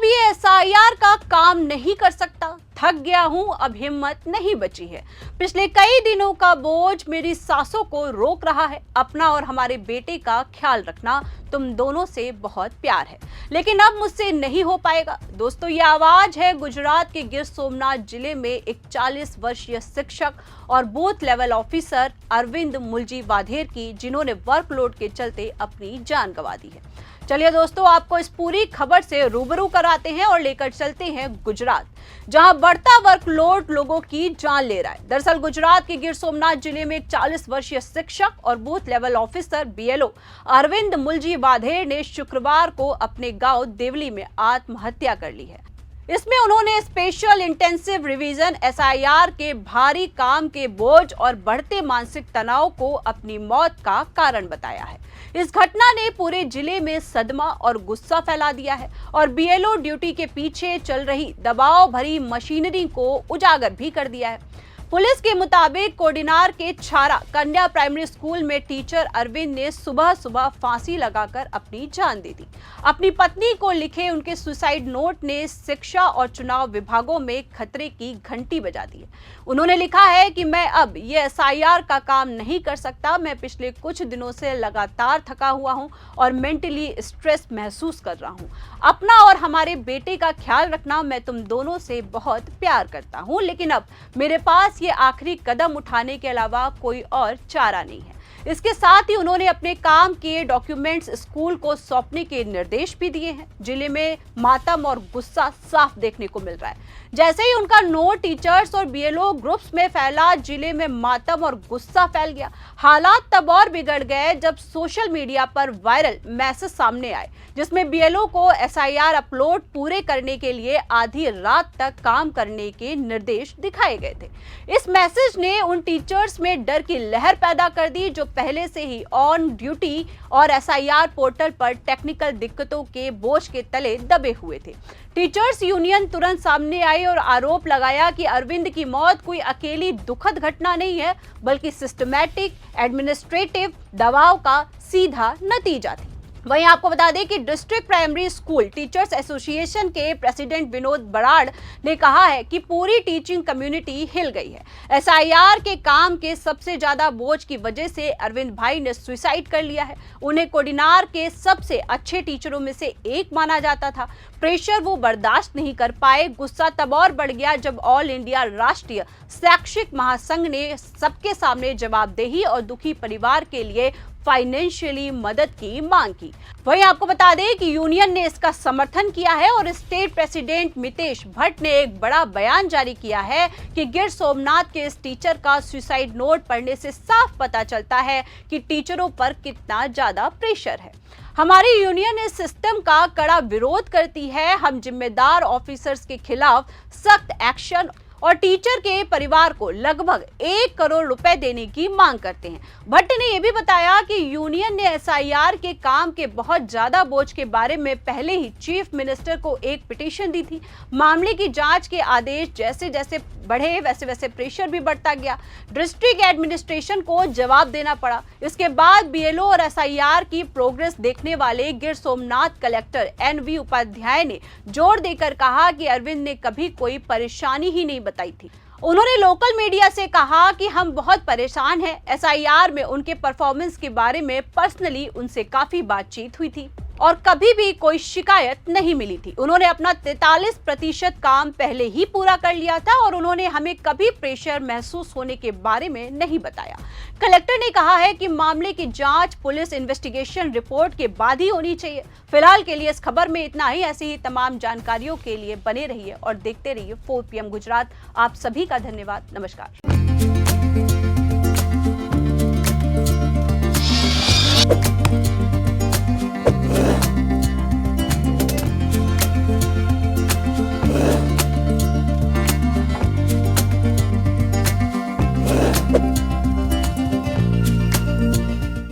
ये एसआईआर का काम नहीं कर सकता। थक गया हूं, अब हिम्मत नहीं बची है। पिछले कई दिनों का बोझ मेरी सांसों को रोक रहा है। अपना और हमारे बेटे का ख्याल रखना, तुम दोनों से बहुत प्यार है, लेकिन अब मुझसे नहीं हो पाएगा। दोस्तों, ये आवाज है गुजरात के गिर सोमनाथ जिले में एक 40 वर्षीय शिक्षक और booth level officer Arvind Mulji वाधेर की, जिन्होंने वर्कलोड के चलते अपनी जान गंवा दी है। चलिए दोस्तों, आपको इस पूरी खबर से रूबरू कराते हैं और लेकर चलते हैं गुजरात, जहां बढ़ता वर्कलोड लोगों की जान ले रहा है। दरअसल गुजरात के गिर सोमनाथ जिले में एक 40 वर्षीय शिक्षक और booth level officer BLO Arvind Mulji Vadher ने शुक्रवार को अपने गांव देवली में आत्महत्या कर ली है। इसमें उन्होंने स्पेशल इंटेंसिव रिवीजन एसआईआर के भारी काम के बोझ और बढ़ते मानसिक तनाव को अपनी मौत का कारण बताया है। इस घटना ने पूरे जिले में सदमा और गुस्सा फैला दिया है और बीएलओ ड्यूटी के पीछे चल रही दबाव भरी मशीनरी को उजागर भी कर दिया है। पुलिस के मुताबिक कोडिनार के छारा कन्या प्राइमरी स्कूल में टीचर अरविंद ने सुबह सुबह फांसी लगाकर अपनी जान दे दी। अपनी पत्नी को लिखे उनके सुसाइड नोट ने शिक्षा और चुनाव विभागों में खतरे की घंटी बजा दी है। उन्होंने लिखा है कि मैं अब ये एसआईआर का काम नहीं कर सकता। मैं पिछले कुछ दिनों से लगातार थका हुआ हूं और मेंटली स्ट्रेस महसूस कर रहा हूं। अपना और हमारे बेटे का ख्याल रखना, मैं तुम दोनों से बहुत प्यार करता हूं, लेकिन अब मेरे पास ये आखिरी कदम उठाने के अलावा कोई और चारा नहीं है। इसके साथ ही उन्होंने अपने काम के डॉक्यूमेंट्स स्कूल को सौंपने के निर्देश भी दिए हैं। जिले में मातम और गुस्सा साफ देखने को मिल रहा है। जैसे ही उनका नोट टीचर्स और बीएलओ ग्रुप्स में फैला, जिले में मातम और गुस्सा फैल गया। हालात तब और बिगड़ गए जब सोशल मीडिया पर वायरल मैसेज सामने आए, जिसमें बीएलओ को एसआईआर अपलोड पूरे करने के लिए आधी रात तक काम करने के निर्देश दिखाए गए थे। इस मैसेज ने उन टीचर्स में डर की लहर पैदा कर दी जो पहले से ही ऑन ड्यूटी और एसआईआर पोर्टल पर टेक्निकल दिक्कतों के बोझ के तले दबे हुए थे। टीचर्स यूनियन तुरंत सामने आई और आरोप लगाया कि अरविंद की मौत कोई अकेली दुखद घटना नहीं है, बल्कि सिस्टमैटिक एडमिनिस्ट्रेटिव दबाव का सीधा नतीजा थी। वहीं आपको बता दें कि district primary school teachers association के प्रेसिडेंट विनोद बराड़ ने कहा है कि पूरी टीचिंग कम्युनिटी हिल गई है। एसआईआर के काम के सबसे ज्यादा बोझ की वजह से अरविंद भाई ने सुसाइड कर लिया है। उन्हें कोडिनार के सबसे अच्छे टीचरों में से एक माना जाता था। प्रेशर वो बर्दाश्त नहीं कर पाए। गुस्सा तब और बढ़ गया जब ऑल इंडिया राष्ट्रीय शैक्षिक महासंघ ने सबके सामने जवाबदेही और दुखी परिवार के लिए फाइनेंशियली मदद की मांग की। वहीं आपको बता दें कि यूनियन ने इसका समर्थन किया है और स्टेट प्रेसिडेंट मितेश भट्ट ने एक बड़ा बयान जारी किया है कि गिर सोमनाथ के इस टीचर का सुसाइड नोट पढ़ने से साफ पता चलता है कि टीचरों पर कितना ज्यादा प्रेशर है। हमारी यूनियन इस सिस्टम का कड़ा विरोध करती है। हम जिम्मेदार ऑफिसर्स के खिलाफ सख्त एक्शन और टीचर के परिवार को लगभग 1 करोड़ रुपए देने की मांग करते हैं। भट्ट ने यह भी बताया कि यूनियन ने एसआईआर के काम के बहुत ज्यादा बोझ के बारे में पहले ही चीफ मिनिस्टर को एक पिटीशन दी थी। मामले की जांच के आदेश जैसे जैसे बढ़े, वैसे वैसे प्रेशर भी बढ़ता गया। डिस्ट्रिक्ट एडमिनिस्ट्रेशन को जवाब देना पड़ा। इसके बाद बीएलओ और एसआईआर की प्रोग्रेस देखने वाले गिर सोमनाथ कलेक्टर एनवी उपाध्याय ने जोर देकर कहा कि अरविंद ने कभी कोई परेशानी ही नहीं बताई थी। उन्होंने लोकल मीडिया से कहा कि हम बहुत परेशान हैं। एसआईआर में उनके परफॉर्मेंस के बारे में पर्सनली उनसे काफी बातचीत हुई थी और कभी भी कोई शिकायत नहीं मिली थी। उन्होंने अपना 43% काम पहले ही पूरा कर लिया था और उन्होंने हमें कभी प्रेशर महसूस होने के बारे में नहीं बताया। कलेक्टर ने कहा है कि मामले की जांच पुलिस इन्वेस्टिगेशन रिपोर्ट के बाद ही होनी चाहिए। फिलहाल के लिए इस खबर में इतना ही। ऐसी ही तमाम जानकारियों के लिए बने रहिए और देखते रहिए 4 PM गुजरात। आप सभी का धन्यवाद। नमस्कार।